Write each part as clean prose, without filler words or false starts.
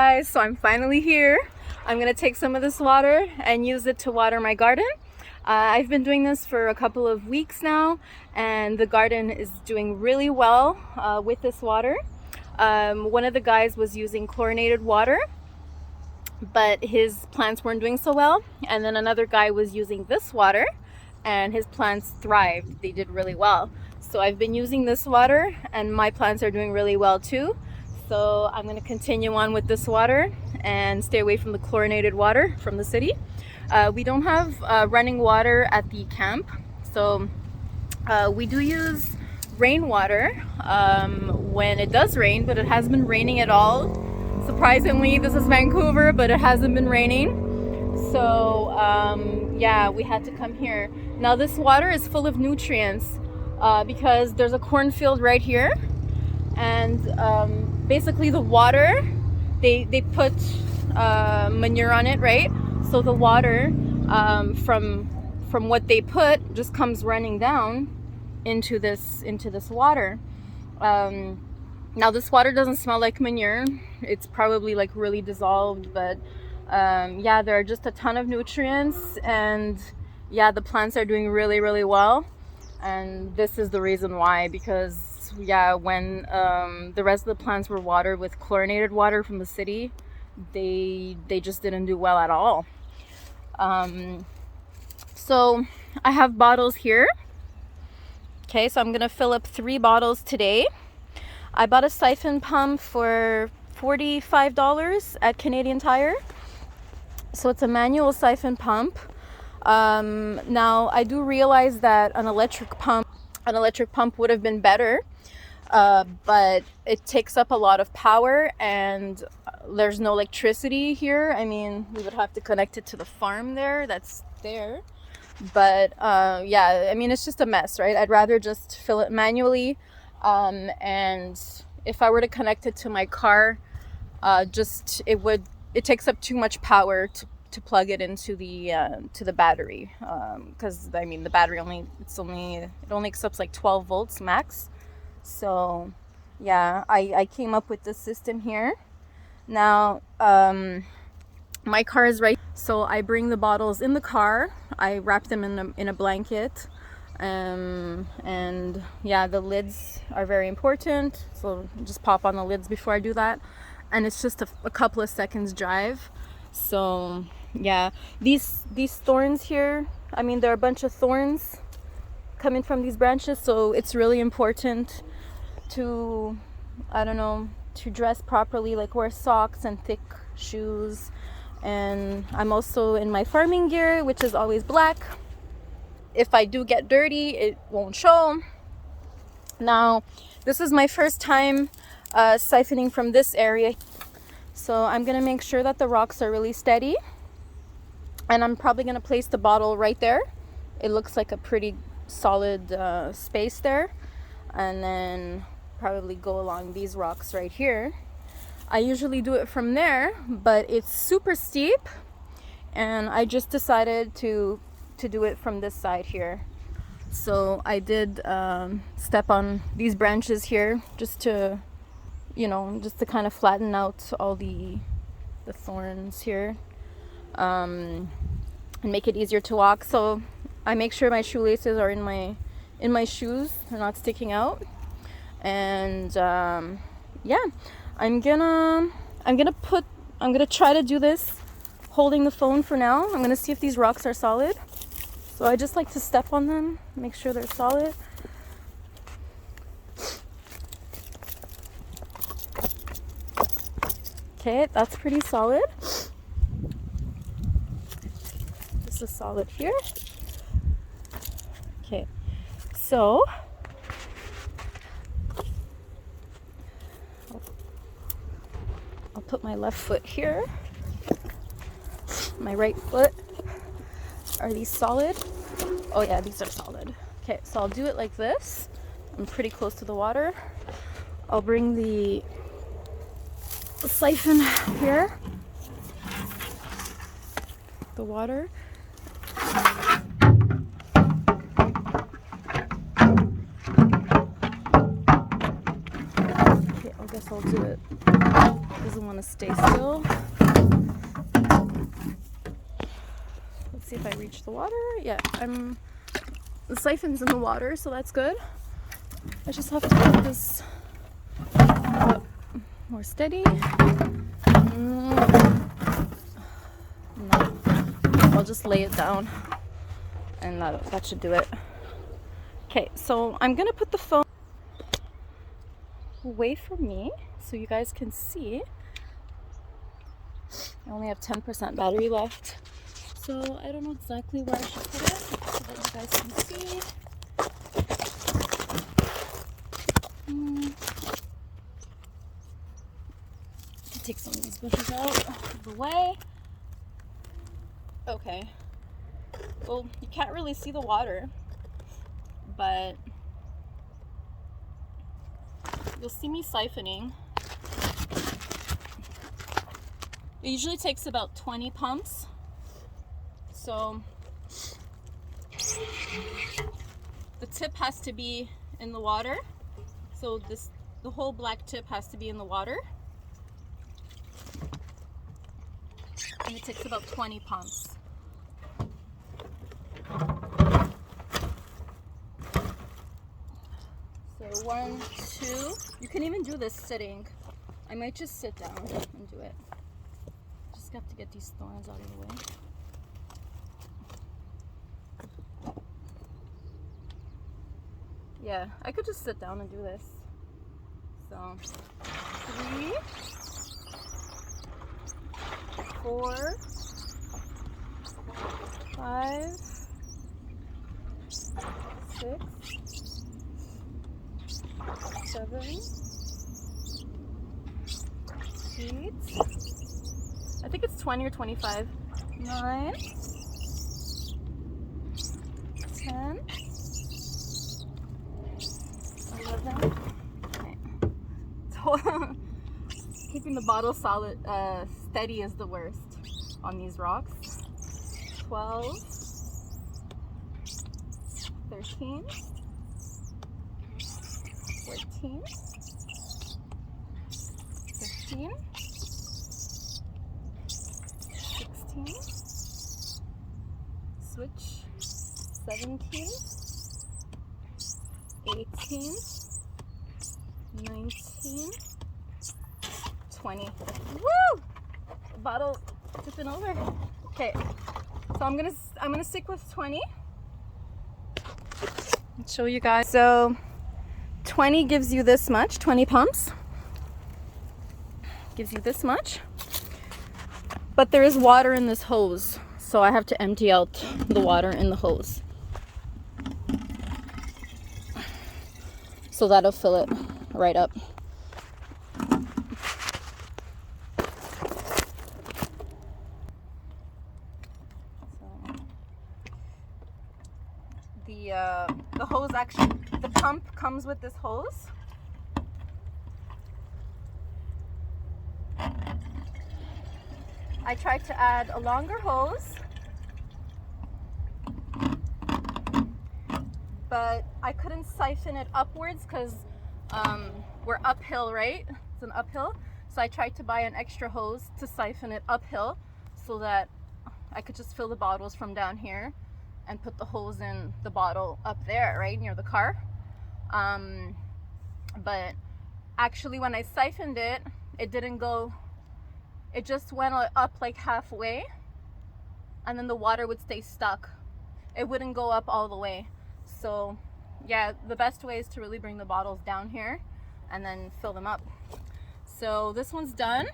Guys, so I'm finally here. I'm gonna take some of this water and use it to water my garden. I've been doing this for a couple of weeks now, and the garden is doing really well with this water. One of the guys was using chlorinated water, but his plants weren't doing so well. And then another guy was using this water, and his plants thrived. They did really well. So I've been using this water, and my plants are doing really well too. So I'm going to continue on with this water and stay away from the chlorinated water from the city. We don't have running water at the camp, so we do use rainwater when it does rain, but it hasn't been raining at all. Surprisingly, this is Vancouver, but it hasn't been raining. So yeah, we had to come here. Now this water is full of nutrients because there's a cornfield right here, and basically the water, they put manure on it, right? So the water from what they put just comes running down into this water. Now this water doesn't smell like manure. It's probably like really dissolved, but yeah, there are just a ton of nutrients, and yeah, the plants are doing really well. And this is the reason why, because yeah, when the rest of the plants were watered with chlorinated water from the city, they just didn't do well at all. So I have bottles here. Okay, so I'm gonna fill up 3 bottles today. I bought a siphon pump for $45 at Canadian Tire. So it's a manual siphon pump. Now I do realize that an electric pump would have been better, but it takes up a lot of power, and there's no electricity here. I mean, we would have to connect it to the farm that's there. But yeah, I mean, it's just a mess, right? I'd rather just fill it manually. And if I were to connect it to my car, it takes up too much power to plug it into the battery, because I mean the battery only accepts like 12 volts max. So yeah, I came up with this system here. Now my car is right, so I bring the bottles in the car. I wrap them in a blanket, and yeah, the lids are very important, so just pop on the lids before I do that, and it's just a couple of seconds drive. So yeah, these thorns here, I mean, there are a bunch of thorns coming from these branches, so it's really important to, I don't know, to dress properly, like wear socks and thick shoes. And I'm also in my farming gear, which is always black. If I do get dirty, it won't show. Now this is my first time siphoning from this area, so I'm gonna make sure that the rocks are really steady, and I'm probably gonna place the bottle right there. It looks like a pretty solid space there, and then probably go along these rocks right here. I usually do it from there, but it's super steep, and I just decided to do it from this side here. So I did step on these branches here just to kind of flatten out all the thorns here, and make it easier to walk. So I make sure my shoelaces are in my shoes, they're not sticking out. And yeah, I'm gonna try to do this holding the phone for now. I'm gonna see if these rocks are solid. So I just like to step on them, make sure they're solid. Okay, that's pretty solid. This is solid here. Okay, so I'll put my left foot here, my right foot. Are these solid? Oh yeah, these are solid. Okay, so I'll do it like this. I'm pretty close to the water. I'll bring the siphon here, the water. Okay, I'll just so I'll do it. It doesn't want to stay still. Let's see if I reach the water. Yeah, the siphon's in the water, so that's good. I just have to get this more steady. No, I'll just lay it down, and that should do it. Okay, so I'm gonna put the phone away from me so you guys can see. I only have 10% battery left, so I don't know exactly where I should put it so that you guys can see. Take some of these bushes out of the way. Okay, well, you can't really see the water, but you'll see me siphoning. It usually takes about 20 pumps. So the tip has to be in the water. So the whole black tip has to be in the water. And it takes about 20 pumps. So 1, 2, you can even do this sitting. I might just sit down and do it. Just have to get these thorns out of the way. Yeah, I could just sit down and do this. So 3, 4, 5, 6, 7, 8. I think it's 20 or 25. 9, 10, 11. Okay. Keeping the bottle solid, steady is the worst on these rocks. 12, 13, 14, 15, 16, switch, 17, 18, 19, 20. Woo! The bottle tipping over. Okay, so I'm gonna stick with 20. I'll show you guys. So 20 gives you this much, 20 pumps gives you this much, but there is water in this hose, so I have to empty out the water in the hose, so that'll fill it right up. The hose, actually, the pump comes with this hose. I tried to add a longer hose, but I couldn't siphon it upwards because we're uphill, right? It's an uphill. So I tried to buy an extra hose to siphon it uphill so that I could just fill the bottles from down here and put the hose in the bottle up there, right near the car. But actually when I siphoned it, it didn't go, it just went up like halfway, and then the water would stay stuck. It wouldn't go up all the way. So yeah, the best way is to really bring the bottles down here and then fill them up. So this one's done.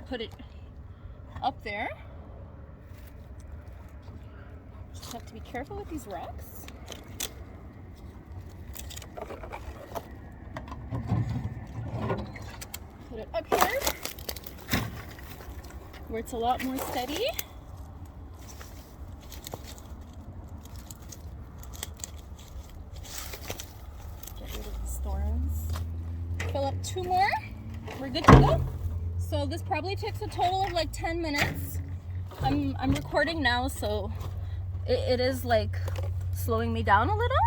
Put it up there. Just have to be careful with these rocks. Put it up here where it's a lot more steady. Get rid of the thorns. Fill up 2 more. We're good to go. So this probably takes a total of like 10 minutes. I'm recording now, so it is like slowing me down a little.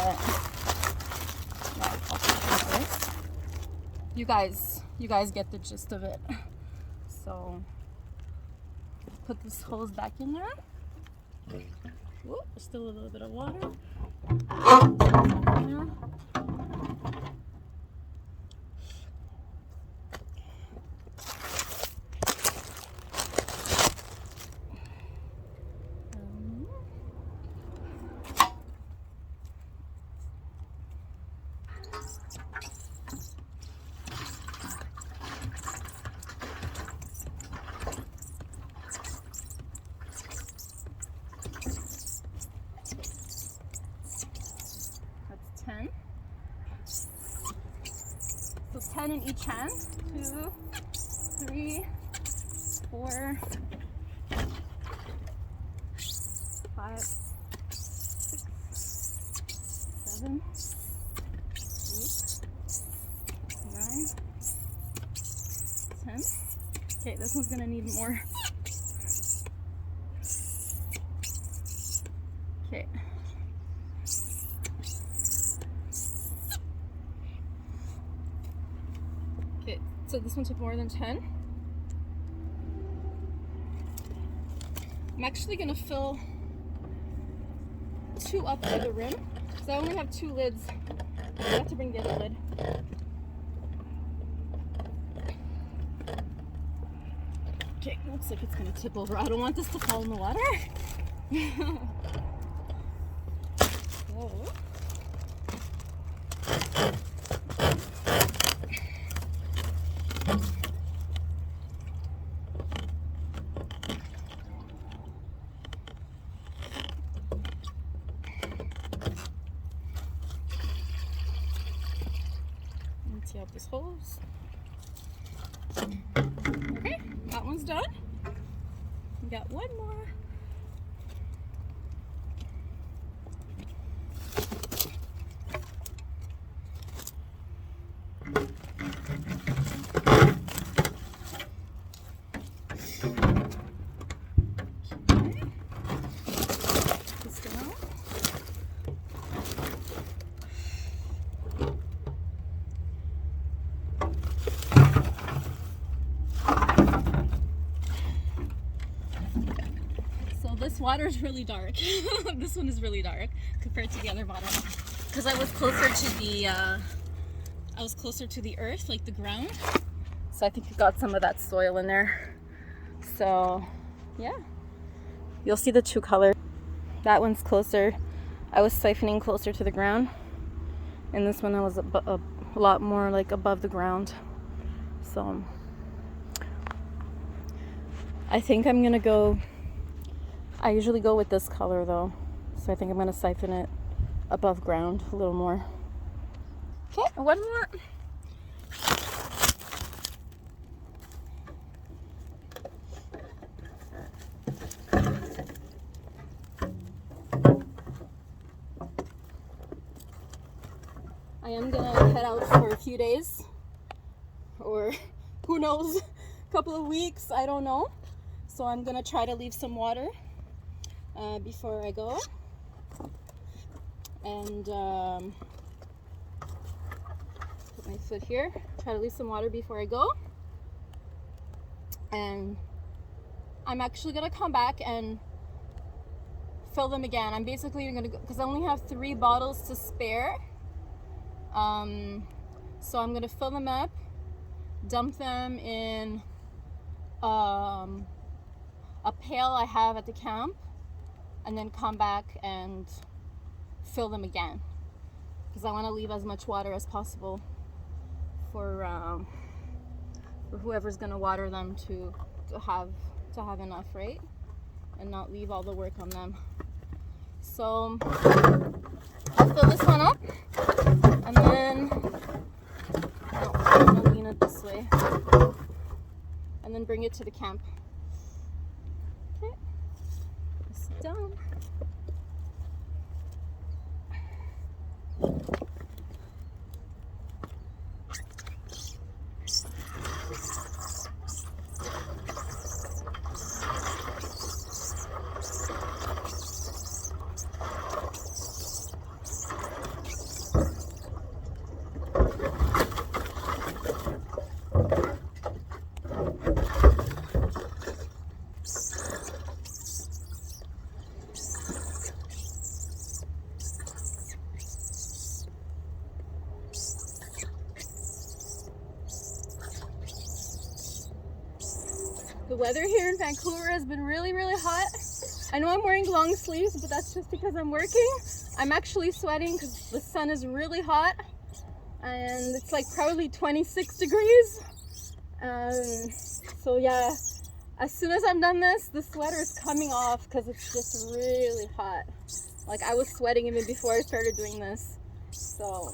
but yeah, I'll keep this. You guys get the gist of it. So put this hose back in there. Ooh, there's still a little bit of water. That's 10. So 10 in each hand. 2, 3, 4, 5, 6, 7, 8, 9, 10. Okay, this one's gonna need more. Okay. Okay, so this one took more than 10. I'm actually gonna fill 2 up to the rim, because I only have 2 lids. I have to bring the other lid. Okay, looks like it's gonna tip over. I don't want this to fall in the water. Whoa. Empty out this hose. Okay, that one's done. We got one more. This water is really dark. This one is really dark compared to the other bottle, because I was closer to the earth, like the ground. So I think it got some of that soil in there. So yeah, you'll see the 2 colors. That one's closer. I was siphoning closer to the ground, and this one I was a lot more like above the ground. So I think I'm gonna go. I usually go with this color though, so I think I'm gonna siphon it above ground a little more. Okay, one more. I am gonna head out for a few days, or who knows, a couple of weeks, I don't know. So I'm gonna try to leave some water before I go, and put my foot here, try to leave some water before I go, and I'm actually gonna come back and fill them again. I'm basically gonna go, because I only have 3 bottles to spare, so I'm gonna fill them up, dump them in a pail I have at the camp, and then come back and fill them again, because I want to leave as much water as possible for whoever's gonna water them to have enough, right, and not leave all the work on them. So I'll fill this one up, and then I'm gonna lean it this way, and then bring it to the camp. Okay, it's done. The weather here in Vancouver has been really, really hot. I know I'm wearing long sleeves, but that's just because I'm working. I'm actually sweating because the sun is really hot and it's like probably 26 degrees. So yeah, as soon as I'm done this, the sweater is coming off because it's just really hot. Like I was sweating even before I started doing this. So,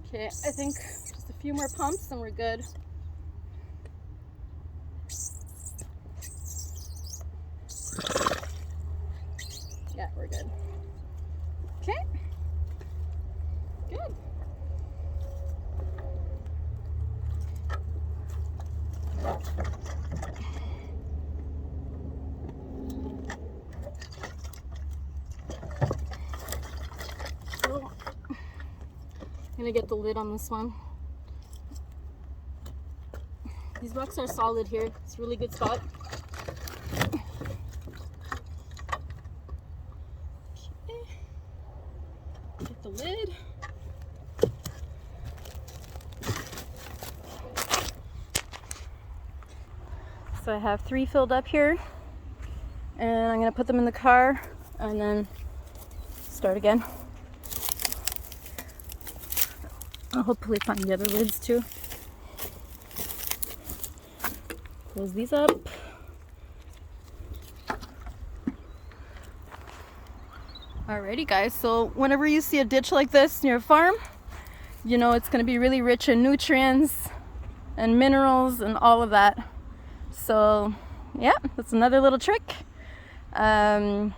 okay, I think just a few more pumps and we're good. Yeah, we're good. Okay, good. So, I'm gonna get the lid on this one. These rocks are solid here. It's a really good spot. Okay. Get the lid. So I have 3 filled up here, and I'm gonna put them in the car and then start again. I'll hopefully find the other lids too. Close these up. Alrighty guys, so whenever you see a ditch like this near a farm, you know it's gonna be really rich in nutrients and minerals and all of that. So yeah, that's another little trick. So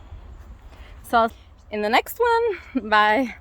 in the next one, bye.